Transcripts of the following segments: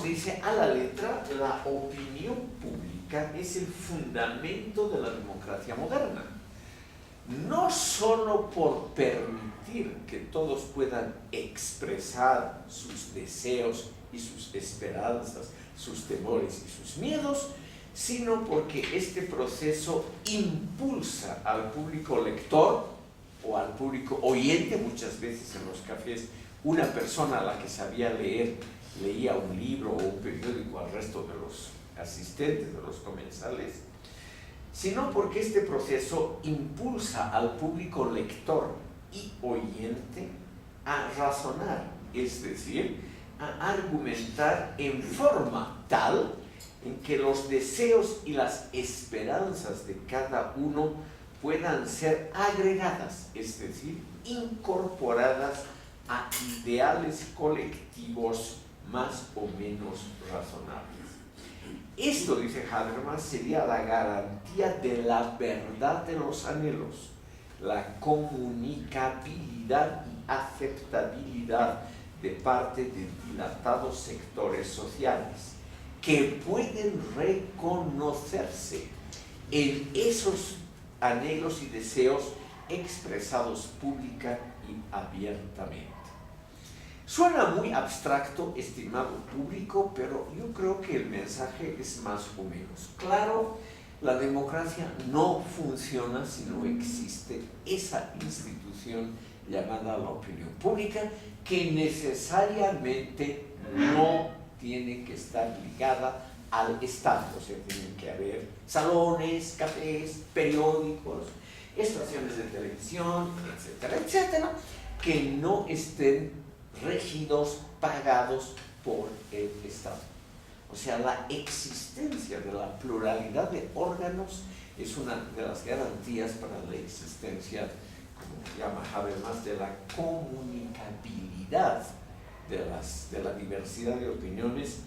dice a la letra, la opinión pública es el fundamento de la democracia moderna. No solo por permitir que todos puedan expresar sus deseos y sus esperanzas, sus temores y sus miedos, sino porque este proceso impulsa al público lector o al público oyente. Muchas veces en los cafés una persona a la que sabía leer leía un libro o un periódico al resto de los asistentes, de los comensales, sino porque este proceso impulsa al público lector y oyente a razonar, es decir, a argumentar en forma tal en que los deseos y las esperanzas de cada uno puedan ser agregadas, es decir, incorporadas a ideales colectivos más o menos razonables. Esto, dice Habermas, sería la garantía de la verdad de los anhelos, la comunicabilidad y aceptabilidad de parte de dilatados sectores sociales que pueden reconocerse en esos anhelos y deseos expresados pública y abiertamente. Suena muy abstracto, estimado público, pero yo creo que el mensaje es más o menos claro. La democracia no funciona si no existe esa institución llamada la opinión pública, que necesariamente no tiene que estar ligada al Estado. O sea, tienen que haber salones, cafés, periódicos, estaciones de televisión, etcétera, etcétera, que no estén regidos, pagados por el Estado. O sea, la existencia de la pluralidad de órganos es una de las garantías para la existencia, como llama Habermas, de la comunicabilidad de la diversidad de opiniones,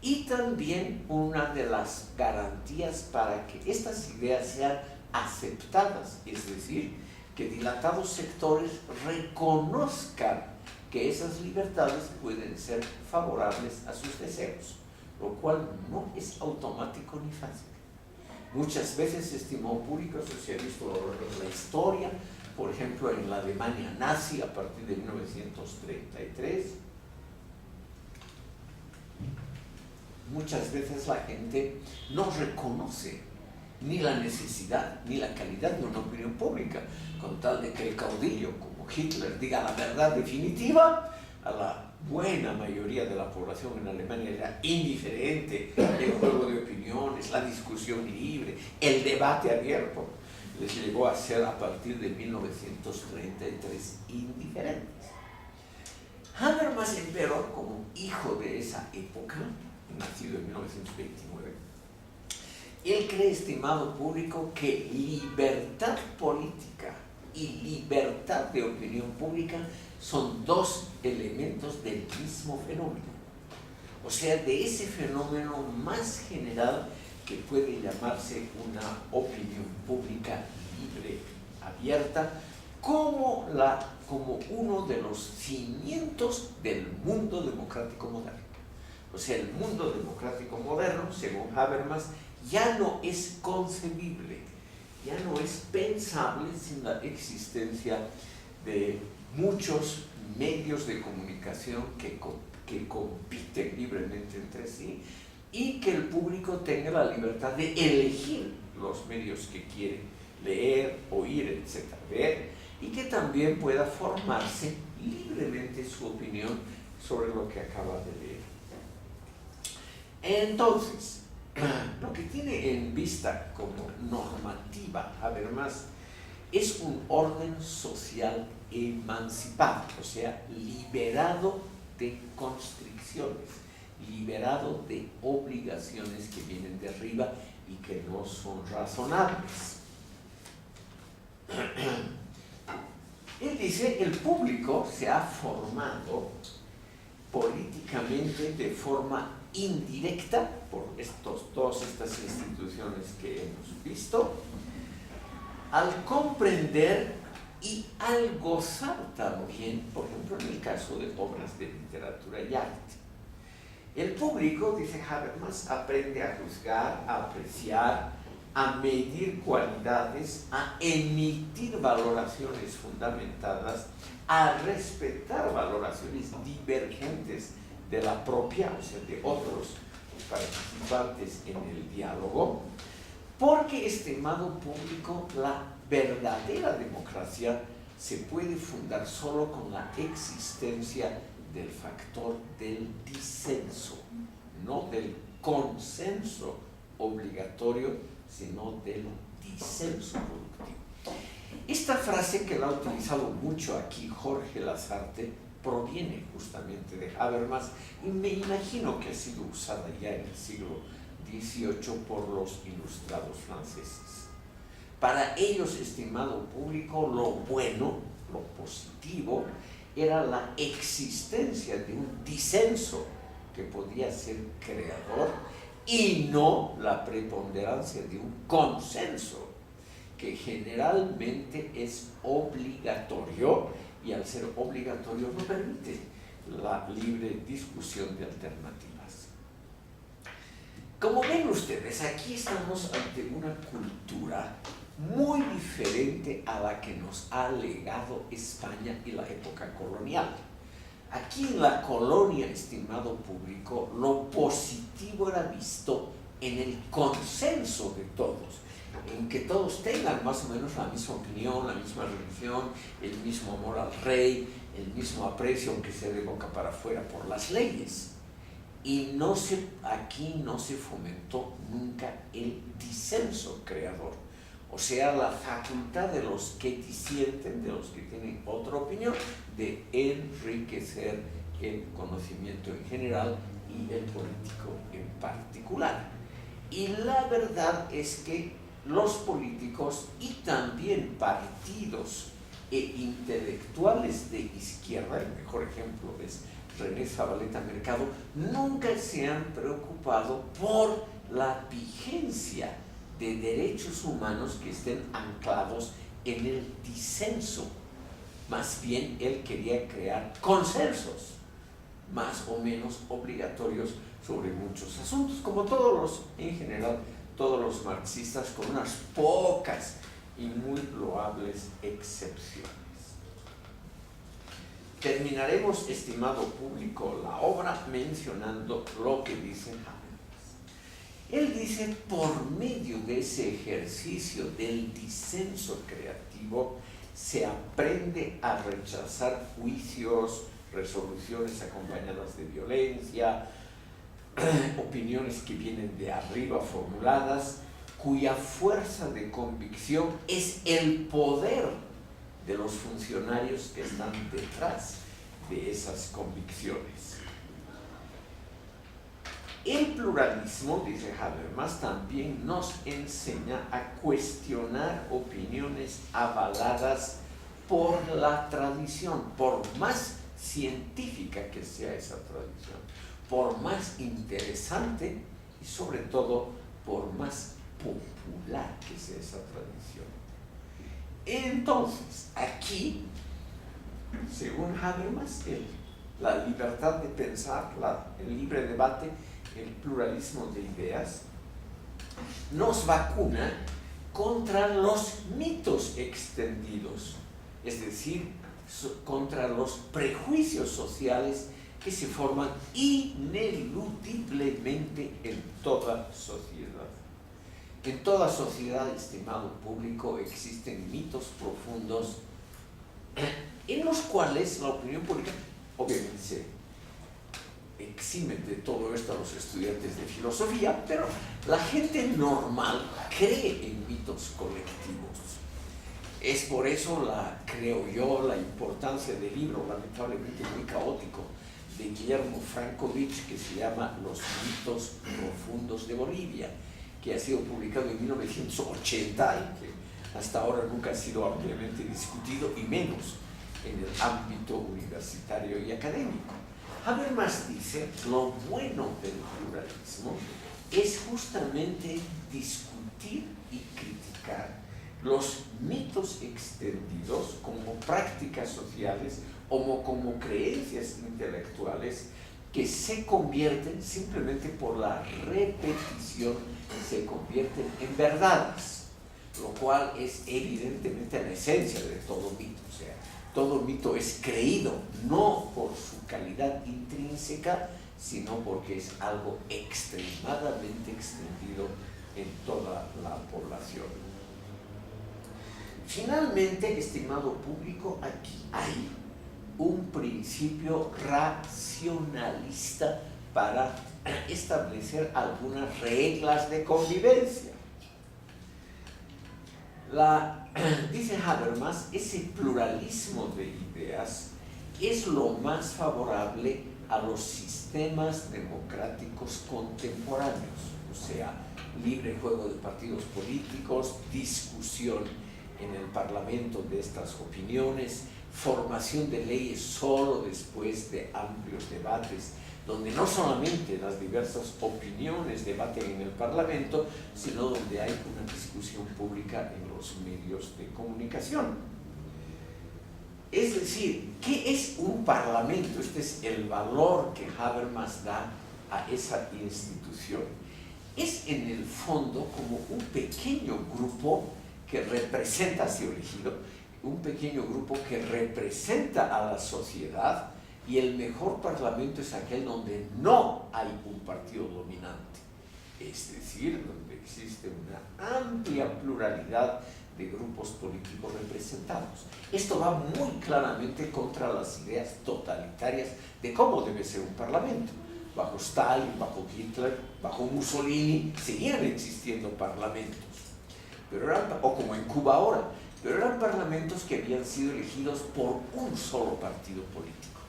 y también una de las garantías para que estas ideas sean aceptadas, es decir, que dilatados sectores reconozcan que esas libertades pueden ser favorables a sus deseos, lo cual no es automático ni fácil. Muchas veces, estimado público, eso se ha visto a lo largo de la historia, por ejemplo, en la Alemania nazi a partir de 1933, muchas veces la gente no reconoce ni la necesidad ni la calidad de una opinión pública, con tal de que el caudillo, como Hitler, diga la verdad definitiva. A la buena mayoría de la población en Alemania era indiferente el juego de opiniones, la discusión libre, el debate abierto. Les llegó a ser, a partir de 1933, indiferentes. Habermas, empero, como hijo de esa época, nacido en 1929, él cree, estimado público, que libertad política y libertad de opinión pública son dos elementos del mismo fenómeno. O sea, de ese fenómeno más general que puede llamarse una opinión pública libre, abierta, como uno de los cimientos del mundo democrático moderno. O sea, el mundo democrático moderno, según Habermas, ya no es concebible, ya no es pensable sin la existencia de muchos medios de comunicación que compiten libremente entre sí, y que el público tenga la libertad de elegir los medios que quiere leer, oír, etcétera, ver, y que también pueda formarse libremente su opinión sobre lo que acaba de leer. Entonces, lo que tiene en vista como normativa Habermas es un orden social emancipado, o sea, liberado de constricciones, liberado de obligaciones que vienen de arriba y que no son razonables. Él dice, el público se ha formado políticamente de forma indirecta por todas estas instituciones que hemos visto, al comprender y al gozar también, por ejemplo, en el caso de obras de literatura y arte. El público, dice Habermas, aprende a juzgar, a apreciar, a medir cualidades, a emitir valoraciones fundamentadas, a respetar valoraciones divergentes de la propia, o sea, de otros participantes en el diálogo, porque, estimado público, la verdadera democracia se puede fundar solo con la existencia del factor del disenso, no del consenso obligatorio, sino del disenso productivo. Esta frase, que la ha utilizado mucho aquí Jorge Lasarte, proviene justamente de Habermas y me imagino que ha sido usada ya en el siglo XVIII por los ilustrados franceses. Para ellos, estimado público, lo bueno, lo positivo, era la existencia de un disenso que podía ser creador y no la preponderancia de un consenso que generalmente es obligatorio y al ser obligatorio no permite la libre discusión de alternativas. Como ven ustedes, aquí estamos ante una cultura muy diferente a la que nos ha legado España y la época colonial. Aquí en la colonia, estimado público, lo positivo era visto en el consenso de todos, en que todos tengan más o menos la misma opinión, la misma religión, el mismo amor al rey, el mismo aprecio, aunque sea de boca para afuera, por las leyes. Y aquí no se fomentó nunca el disenso creador, o sea, la facultad de los que disienten, de los que tienen otra opinión, de enriquecer el conocimiento en general y el político en particular. Y la verdad es que los políticos y también partidos e intelectuales de izquierda, el mejor ejemplo es René Zabaleta Mercado, nunca se han preocupado por la vigencia de derechos humanos que estén anclados en el disenso. Más bien, él quería crear consensos más o menos obligatorios sobre muchos asuntos, como en general, todos los marxistas, con unas pocas y muy loables excepciones. Terminaremos, estimado público, la obra mencionando lo que dice Habermas. Él dice, por medio de ese ejercicio del disenso creativo, se aprende a rechazar juicios, resoluciones acompañadas de violencia, opiniones que vienen de arriba formuladas, cuya fuerza de convicción es el poder de los funcionarios que están detrás de esas convicciones. El pluralismo, dice Habermas, también nos enseña a cuestionar opiniones avaladas por la tradición, por más científica que sea esa tradición, por más interesante y sobre todo por más popular que sea esa tradición. Entonces, aquí, según Habermas, la libertad de pensar, el libre debate, el pluralismo de ideas, nos vacuna contra los mitos extendidos, es decir, contra los prejuicios sociales que se forman ineludiblemente en toda sociedad. En toda sociedad, estimado público, existen mitos profundos en los cuales la opinión pública, obviamente, se exime de todo esto a los estudiantes de filosofía, pero la gente normal cree en mitos colectivos. Es por eso, creo yo, la importancia del libro, lamentablemente muy caótico, de Guillermo Frankovich, que se llama Los mitos profundos de Bolivia, que ha sido publicado en 1980 y que hasta ahora nunca ha sido ampliamente discutido, y menos en el ámbito universitario y académico. Habermas dice, lo bueno del pluralismo es justamente discutir y criticar los mitos extendidos como prácticas sociales o como creencias intelectuales que se convierten, simplemente por la repetición, se convierten en verdades, lo cual es evidentemente la esencia de todo mito. O sea, todo mito es creído no por su calidad intrínseca, sino porque es algo extremadamente extendido en toda la población. Finalmente, estimado público, aquí hay un principio racionalista para establecer algunas reglas de convivencia. Dice Habermas, ese pluralismo de ideas es lo más favorable a los sistemas democráticos contemporáneos, o sea, libre juego de partidos políticos, discusión en el Parlamento de estas opiniones, formación de leyes solo después de amplios debates, donde no solamente las diversas opiniones debaten en el Parlamento, sino donde hay una discusión pública en los medios de comunicación. Es decir, ¿qué es un parlamento? Este es el valor que Habermas da a esa institución. Es en el fondo como un pequeño grupo que representa, así elegido, un pequeño grupo que representa a la sociedad, y el mejor parlamento es aquel donde no hay un partido dominante, es decir, donde existe una amplia pluralidad de grupos políticos representados. Esto va muy claramente contra las ideas totalitarias de cómo debe ser un parlamento. Bajo Stalin, bajo Hitler, bajo Mussolini, seguían existiendo parlamentos, o como en Cuba ahora, pero eran parlamentos que habían sido elegidos por un solo partido político,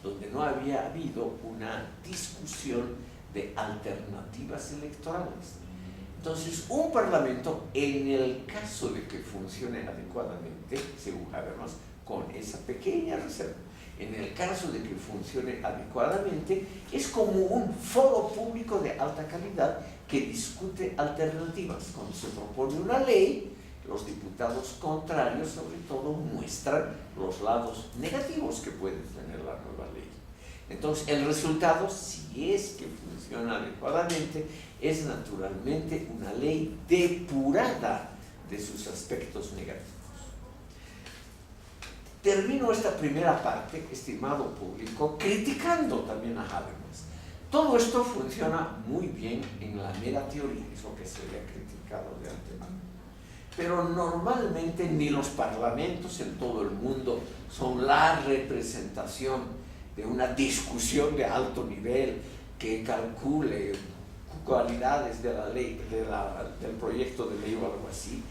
donde no había habido una discusión de alternativas electorales. Entonces, un parlamento, en el caso de que funcione adecuadamente, según Habermas, con esa pequeña reserva, en el caso de que funcione adecuadamente, es como un foro público de alta calidad que discute alternativas. Cuando se propone una ley, los diputados contrarios, sobre todo, muestran los lados negativos que puede tener la nueva ley. Entonces, el resultado, si es que funciona adecuadamente, es naturalmente una ley depurada de sus aspectos negativos. Termino esta primera parte, estimado público, criticando también a Habermas. Todo esto funciona muy bien en la mera teoría, es lo que se le ha criticado de antemano. Pero normalmente ni los parlamentos en todo el mundo son la representación de una discusión de alto nivel que calcule cualidades de la ley, del proyecto de ley o algo así,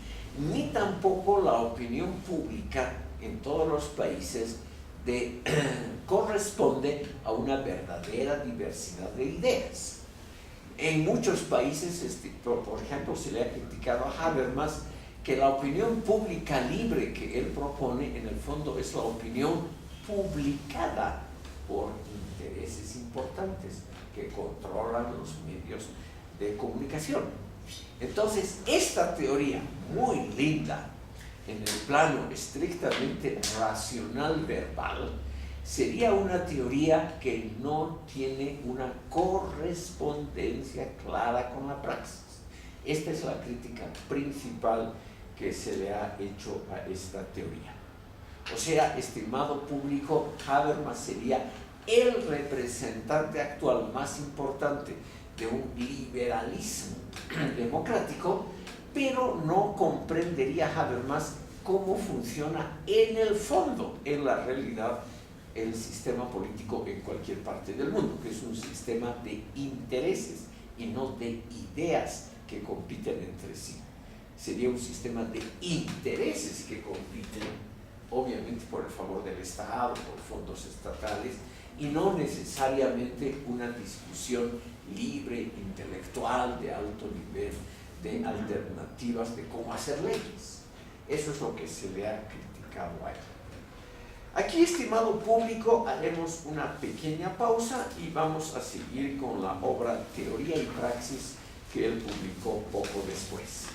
ni tampoco la opinión pública en todos los países corresponde a una verdadera diversidad de ideas. En muchos países, por ejemplo, se le ha criticado a Habermas que la opinión pública libre que él propone, en el fondo, es la opinión publicada por intereses importantes que controlan los medios de comunicación. Entonces, esta teoría, muy linda, en el plano estrictamente racional verbal, sería una teoría que no tiene una correspondencia clara con la praxis. Esta es la crítica principal que se le ha hecho a esta teoría. O sea, estimado público, Habermas sería el representante actual más importante de un liberalismo democrático, pero no comprendería Habermas cómo funciona en el fondo, en la realidad, el sistema político en cualquier parte del mundo, que es un sistema de intereses y no de ideas que compiten entre sí. Sería un sistema de intereses que compiten, obviamente por el favor del Estado, por fondos estatales, y no necesariamente una discusión libre, intelectual, de alto nivel, de alternativas de cómo hacer leyes. Eso es lo que se le ha criticado a él. Aquí, estimado público, haremos una pequeña pausa y vamos a seguir con la obra Teoría y Praxis que él publicó poco después.